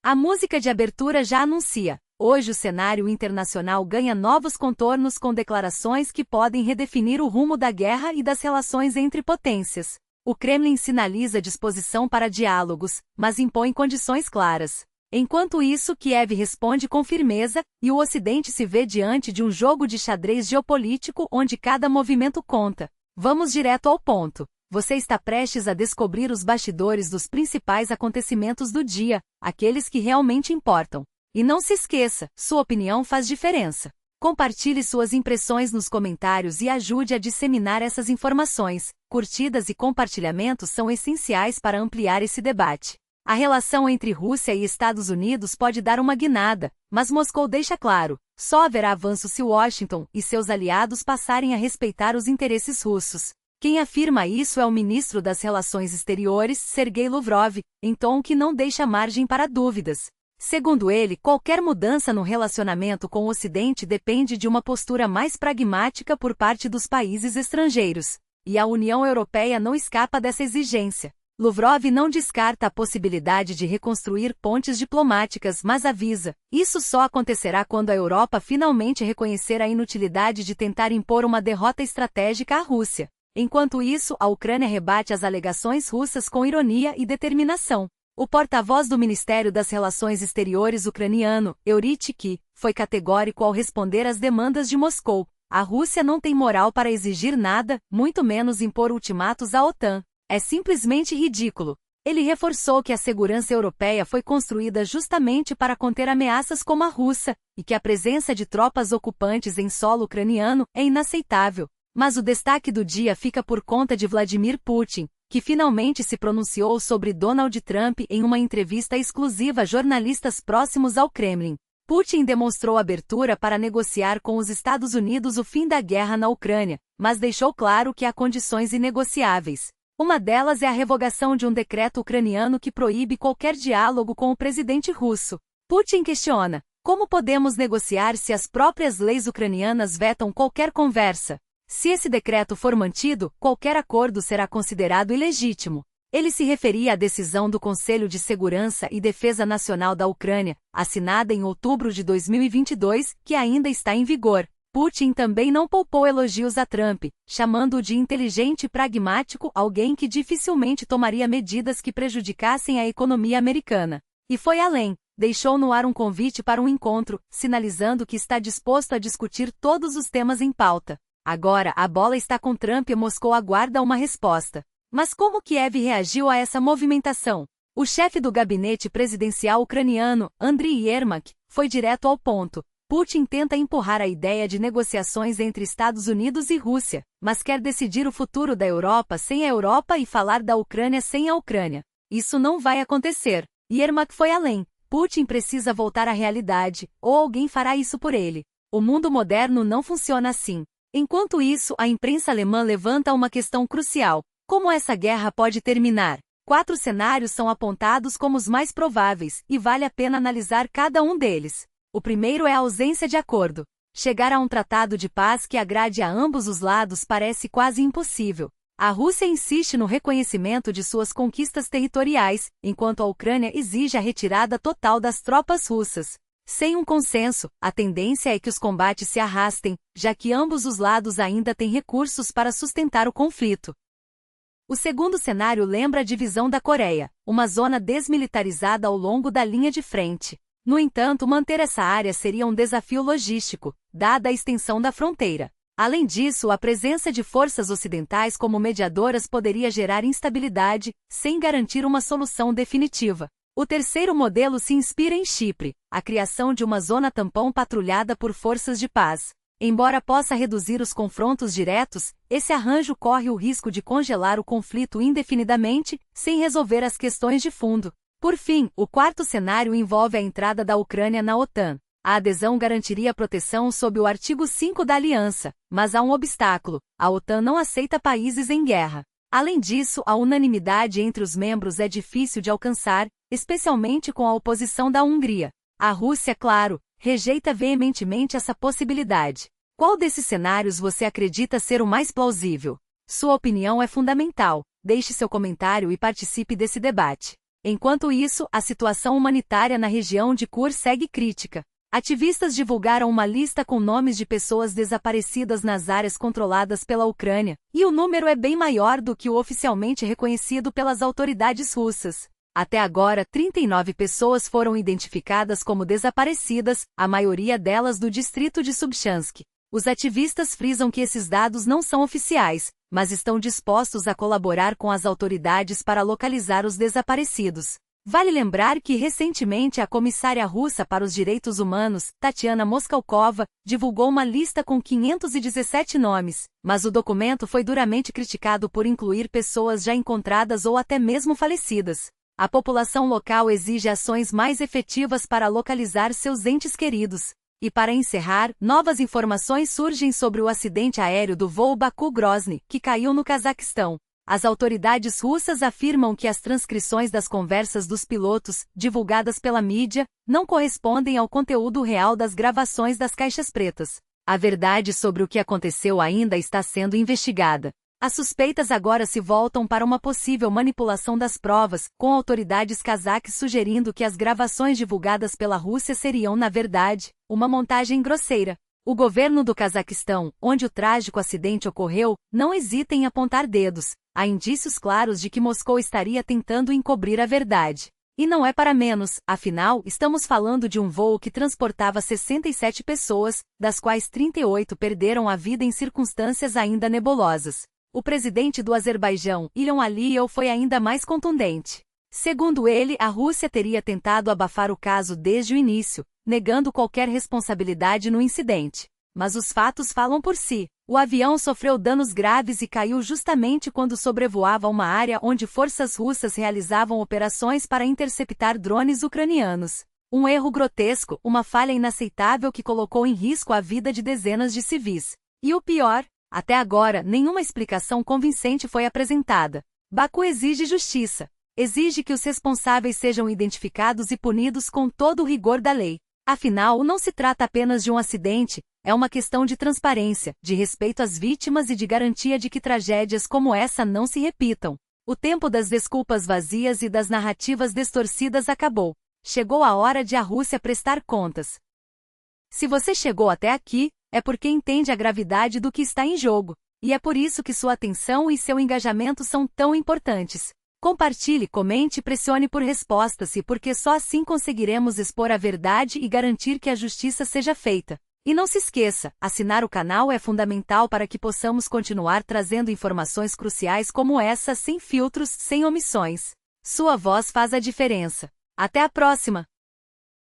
A música de abertura já anuncia. Hoje o cenário internacional ganha novos contornos com declarações que podem redefinir o rumo da guerra e das relações entre potências. O Kremlin sinaliza disposição para diálogos, mas impõe condições claras. Enquanto isso, Kiev responde com firmeza, e o Ocidente se vê diante de um jogo de xadrez geopolítico onde cada movimento conta. Vamos direto ao ponto. Você está prestes a descobrir os bastidores dos principais acontecimentos do dia, aqueles que realmente importam. E não se esqueça, sua opinião faz diferença. Compartilhe suas impressões nos comentários e ajude a disseminar essas informações. Curtidas e compartilhamentos são essenciais para ampliar esse debate. A relação entre Rússia e Estados Unidos pode dar uma guinada, mas Moscou deixa claro, só haverá avanço se Washington e seus aliados passarem a respeitar os interesses russos. Quem afirma isso é o ministro das Relações Exteriores, Sergei Lavrov, em tom que não deixa margem para dúvidas. Segundo ele, qualquer mudança no relacionamento com o Ocidente depende de uma postura mais pragmática por parte dos países estrangeiros. E a União Europeia não escapa dessa exigência. Lavrov não descarta a possibilidade de reconstruir pontes diplomáticas, mas avisa, isso só acontecerá quando a Europa finalmente reconhecer a inutilidade de tentar impor uma derrota estratégica à Rússia. Enquanto isso, a Ucrânia rebate as alegações russas com ironia e determinação. O porta-voz do Ministério das Relações Exteriores ucraniano, Yuri Tchiki, foi categórico ao responder às demandas de Moscou. A Rússia não tem moral para exigir nada, muito menos impor ultimatos à OTAN. É simplesmente ridículo. Ele reforçou que a segurança europeia foi construída justamente para conter ameaças como a russa, e que a presença de tropas ocupantes em solo ucraniano é inaceitável. Mas o destaque do dia fica por conta de Vladimir Putin, que finalmente se pronunciou sobre Donald Trump em uma entrevista exclusiva a jornalistas próximos ao Kremlin. Putin demonstrou abertura para negociar com os Estados Unidos o fim da guerra na Ucrânia, mas deixou claro que há condições inegociáveis. Uma delas é a revogação de um decreto ucraniano que proíbe qualquer diálogo com o presidente russo. Putin questiona: como podemos negociar se as próprias leis ucranianas vetam qualquer conversa? Se esse decreto for mantido, qualquer acordo será considerado ilegítimo. Ele se referia à decisão do Conselho de Segurança e Defesa Nacional da Ucrânia, assinada em outubro de 2022, que ainda está em vigor. Putin também não poupou elogios a Trump, chamando-o de inteligente e pragmático, alguém que dificilmente tomaria medidas que prejudicassem a economia americana. E foi além, deixou no ar um convite para um encontro, sinalizando que está disposto a discutir todos os temas em pauta. Agora, a bola está com Trump e Moscou aguarda uma resposta. Mas como Kiev reagiu a essa movimentação? O chefe do gabinete presidencial ucraniano, Andriy Yermak, foi direto ao ponto. Putin tenta empurrar a ideia de negociações entre Estados Unidos e Rússia, mas quer decidir o futuro da Europa sem a Europa e falar da Ucrânia sem a Ucrânia. Isso não vai acontecer. Yermak foi além. Putin precisa voltar à realidade, ou alguém fará isso por ele. O mundo moderno não funciona assim. Enquanto isso, a imprensa alemã levanta uma questão crucial. Como essa guerra pode terminar? 4 cenários são apontados como os mais prováveis, e vale a pena analisar cada um deles. O primeiro é a ausência de acordo. Chegar a um tratado de paz que agrade a ambos os lados parece quase impossível. A Rússia insiste no reconhecimento de suas conquistas territoriais, enquanto a Ucrânia exige a retirada total das tropas russas. Sem um consenso, a tendência é que os combates se arrastem, já que ambos os lados ainda têm recursos para sustentar o conflito. O segundo cenário lembra a divisão da Coreia, uma zona desmilitarizada ao longo da linha de frente. No entanto, manter essa área seria um desafio logístico, dada a extensão da fronteira. Além disso, a presença de forças ocidentais como mediadoras poderia gerar instabilidade, sem garantir uma solução definitiva. O terceiro modelo se inspira em Chipre, a criação de uma zona tampão patrulhada por forças de paz. Embora possa reduzir os confrontos diretos, esse arranjo corre o risco de congelar o conflito indefinidamente, sem resolver as questões de fundo. Por fim, o quarto cenário envolve a entrada da Ucrânia na OTAN. A adesão garantiria proteção sob o artigo 5 da aliança, mas há um obstáculo: a OTAN não aceita países em guerra. Além disso, a unanimidade entre os membros é difícil de alcançar, especialmente com a oposição da Hungria. A Rússia, claro, rejeita veementemente essa possibilidade. Qual desses cenários você acredita ser o mais plausível? Sua opinião é fundamental. Deixe seu comentário e participe desse debate. Enquanto isso, a situação humanitária na região de Kur segue crítica. Ativistas divulgaram uma lista com nomes de pessoas desaparecidas nas áreas controladas pela Ucrânia, e o número é bem maior do que o oficialmente reconhecido pelas autoridades russas. Até agora, 39 pessoas foram identificadas como desaparecidas, a maioria delas do distrito de Subchansk. Os ativistas frisam que esses dados não são oficiais, mas estão dispostos a colaborar com as autoridades para localizar os desaparecidos. Vale lembrar que recentemente a comissária russa para os direitos humanos, Tatiana Moskalkova, divulgou uma lista com 517 nomes, mas o documento foi duramente criticado por incluir pessoas já encontradas ou até mesmo falecidas. A população local exige ações mais efetivas para localizar seus entes queridos. E para encerrar, novas informações surgem sobre o acidente aéreo do voo Baku-Grozny, que caiu no Cazaquistão. As autoridades russas afirmam que as transcrições das conversas dos pilotos, divulgadas pela mídia, não correspondem ao conteúdo real das gravações das caixas pretas. A verdade sobre o que aconteceu ainda está sendo investigada. As suspeitas agora se voltam para uma possível manipulação das provas, com autoridades cazaques sugerindo que as gravações divulgadas pela Rússia seriam, na verdade, uma montagem grosseira. O governo do Cazaquistão, onde o trágico acidente ocorreu, não hesita em apontar dedos. Há indícios claros de que Moscou estaria tentando encobrir a verdade. E não é para menos, afinal, estamos falando de um voo que transportava 67 pessoas, das quais 38 perderam a vida em circunstâncias ainda nebulosas. O presidente do Azerbaijão, Ilham Aliyev, foi ainda mais contundente. Segundo ele, a Rússia teria tentado abafar o caso desde o início, negando qualquer responsabilidade no incidente. Mas os fatos falam por si. O avião sofreu danos graves e caiu justamente quando sobrevoava uma área onde forças russas realizavam operações para interceptar drones ucranianos. Um erro grotesco, uma falha inaceitável que colocou em risco a vida de dezenas de civis. E o pior, até agora, nenhuma explicação convincente foi apresentada. Baku exige justiça. Exige que os responsáveis sejam identificados e punidos com todo o rigor da lei. Afinal, não se trata apenas de um acidente, é uma questão de transparência, de respeito às vítimas e de garantia de que tragédias como essa não se repitam. O tempo das desculpas vazias e das narrativas distorcidas acabou. Chegou a hora de a Rússia prestar contas. Se você chegou até aqui, é porque entende a gravidade do que está em jogo, e é por isso que sua atenção e seu engajamento são tão importantes. Compartilhe, comente e pressione por respostas, e porque só assim conseguiremos expor a verdade e garantir que a justiça seja feita. E não se esqueça, assinar o canal é fundamental para que possamos continuar trazendo informações cruciais como essa sem filtros, sem omissões. Sua voz faz a diferença. Até a próxima!